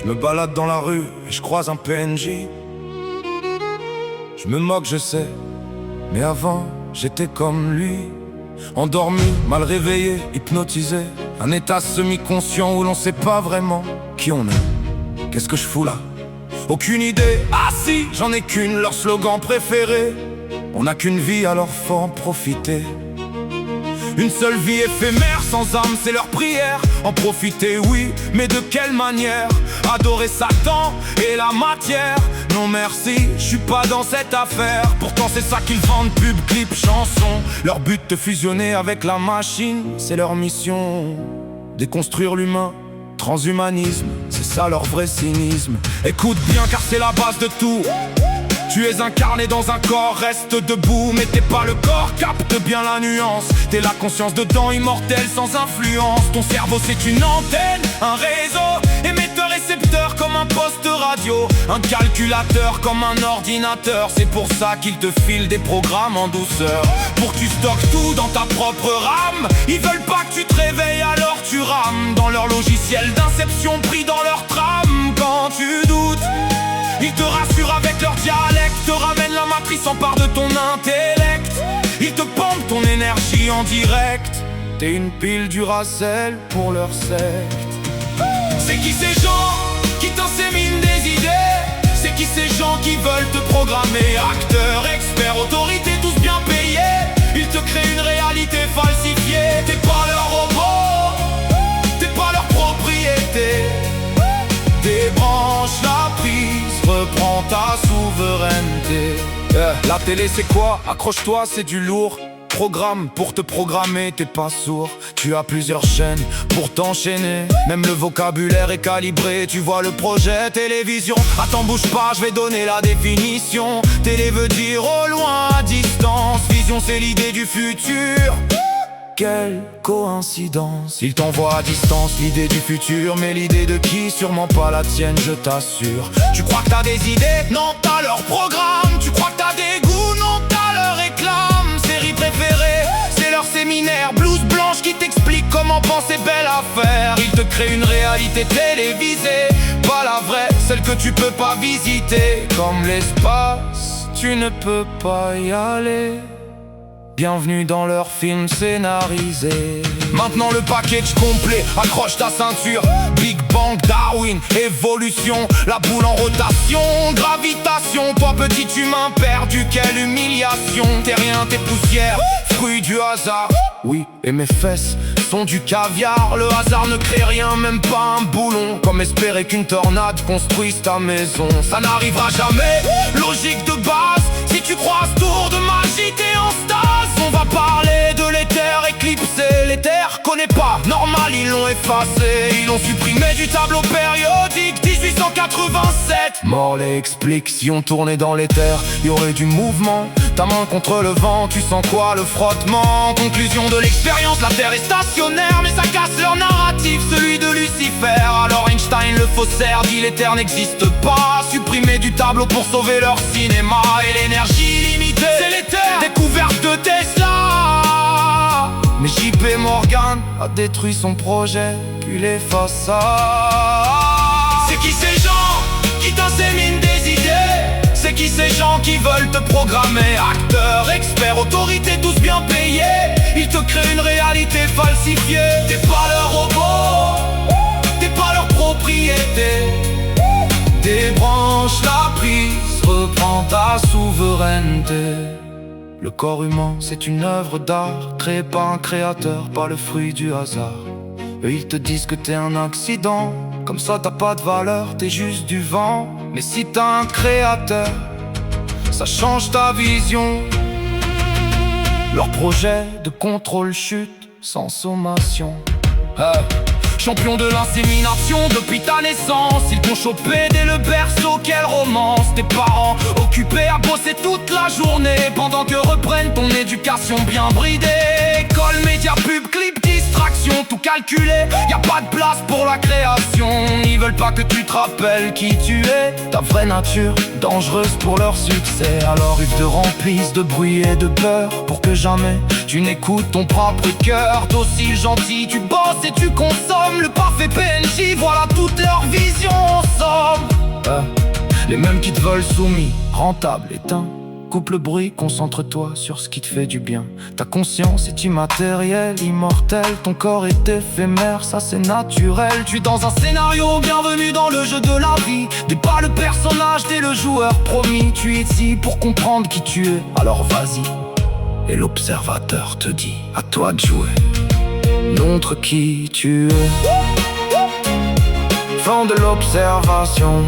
Je me balade dans la rue et je croise un PNJ. Je me moque, je sais, mais avant j'étais comme lui. Endormi, mal réveillé, hypnotisé. Un état semi-conscient où l'on sait pas vraiment qui on est. Qu'est-ce que je fous là? Aucune idée. Ah si, j'en ai qu'une, leur slogan préféré. On n'a qu'une vie, alors faut en profiter. Une seule vie éphémère, sans âme, c'est leur prière. En profiter, oui, mais de quelle manière? Adorer Satan et la matière? Non merci, je suis pas dans cette affaire. Pourtant c'est ça qu'ils vendent, pub, clip, chanson. Leur but de fusionner avec la machine, c'est leur mission. Déconstruire l'humain, transhumanisme, c'est ça leur vrai cynisme. Écoute bien car c'est la base de tout. Tu es incarné dans un corps, reste debout, mais t'es pas le corps, capte bien la nuance. T'es la conscience dedans, immortelle, sans influence. Ton cerveau c'est une antenne, un réseau, émetteur-récepteur comme un poste radio, un calculateur comme un ordinateur. C'est pour ça qu'ils te filent des programmes en douceur, pour que tu stockes tout dans ta propre RAM. Ils veulent pas que tu te réveilles, alors tu rames dans leur logiciel d'inception, pris dans leur trame. Quand tu doutes, ils te rassurent avec leur dialecte, te ramènent la matrice, s'emparent de ton intellect. Ils te pompent ton énergie en direct. T'es une pile Duracell pour leur secte. C'est qui ces gens qui t'inséminent des idées? C'est qui ces gens qui veulent te programmer? Acteurs, experts, autorités, tous bien payés. Ils te créent une réalité falsifiée. T'es pas leur robot, t'es pas leur propriété. Débranche la prise, reprends ta souveraineté. La télé c'est quoi? Accroche-toi, c'est du lourd. Programme pour te programmer, t'es pas sourd. Tu as plusieurs chaînes pour t'enchaîner. Même le vocabulaire est calibré. Tu vois le projet télévision. Attends, bouge pas, je vais donner la définition. Télé veut dire au loin, à distance. Vision c'est l'idée du futur. Quelle coïncidence. Il t'envoie à distance l'idée du futur. Mais l'idée de qui? Sûrement pas la tienne, je t'assure. Tu crois que t'as des idées? Non, t'as leur programme. Tu crois que t'as des goûts? Non, t'as leur réclame. Série préférée, c'est leur séminaire. Blouse blanche qui t'explique comment penser belle affaire. Ils te créent une réalité télévisée, pas la vraie, celle que tu peux pas visiter. Comme l'espace, tu ne peux pas y aller. Bienvenue dans leur film scénarisé. Maintenant le package complet, accroche ta ceinture. Big Bang, Darwin, évolution, la boule en rotation, gravitation. Toi petit humain perdu, quelle humiliation. T'es rien, t'es poussière, fruit du hasard. Oui, et mes fesses sont du caviar. Le hasard ne crée rien, même pas un boulon. Comme espérer qu'une tornade construise ta maison. Ça n'arrivera jamais, logique de base. Si tu croises tour de magie, t'es en stase. On va parler de l'éther éclipsé. L'éther connaît pas, normal ils l'ont effacé. Ils l'ont supprimé du tableau périodique 1887. Morlaix explique, si on tournait dans l'éther, y aurait du mouvement. Ta main contre le vent, tu sens quoi? Le frottement. Conclusion de l'expérience, la terre est stationnaire. Mais ça casse leur narratif, celui de Lucifer. Alors Einstein le faussaire dit l'éther n'existe pas. Supprimé du tableau pour sauver leur cinéma. Et l'énergie limitée, c'est l'éther, découverte de Tesla. Mais JP Morgan a détruit son projet, puis l'effaça. C'est qui ces gens qui t'inséminent des idées? C'est qui ces gens qui veulent te programmer? Acteurs, experts, autorités, tous bien payés. Ils te créent une réalité falsifiée. T'es pas leur robot, t'es pas leur propriété. Débranche la prise, reprends ta souveraineté. Le corps humain, c'est une œuvre d'art, créée par un créateur, pas le fruit du hasard. Eux ils te disent que t'es un accident, comme ça t'as pas de valeur, t'es juste du vent. Mais si t'as un créateur, ça change ta vision. Leur projet de contrôle chute sans sommation. Champion de l'insémination depuis ta naissance. Ils t'ont chopé dès le berceau, quelle romance. Tes parents occupés à bosser toute la journée, pendant que reprennent ton éducation bien bridée. École, médias, pub, clip, distraction. Tout calculé. Y a pas de place pour la création. Ils veulent pas que tu te rappelles qui tu es. Ta vraie nature, dangereuse pour leur succès. Alors ils te remplissent de bruit et de peur pour que jamais tu n'écoutes ton propre cœur. D'aussi gentil, tu bosses et tu consommes le parfait PNJ, voilà toute leur vision en somme. Les mêmes qui te veulent soumis, rentable, éteint. Coupe le bruit, concentre-toi sur ce qui te fait du bien. Ta conscience est immatérielle, immortelle. Ton corps est éphémère, ça c'est naturel. Tu es dans un scénario, bienvenue dans le jeu de la vie. N'es pas le personnage, t'es le joueur promis. Tu es ici pour comprendre qui tu es, alors vas-y. Et l'observateur te dit, à toi de jouer. Montre qui tu es. Fond de l'observation.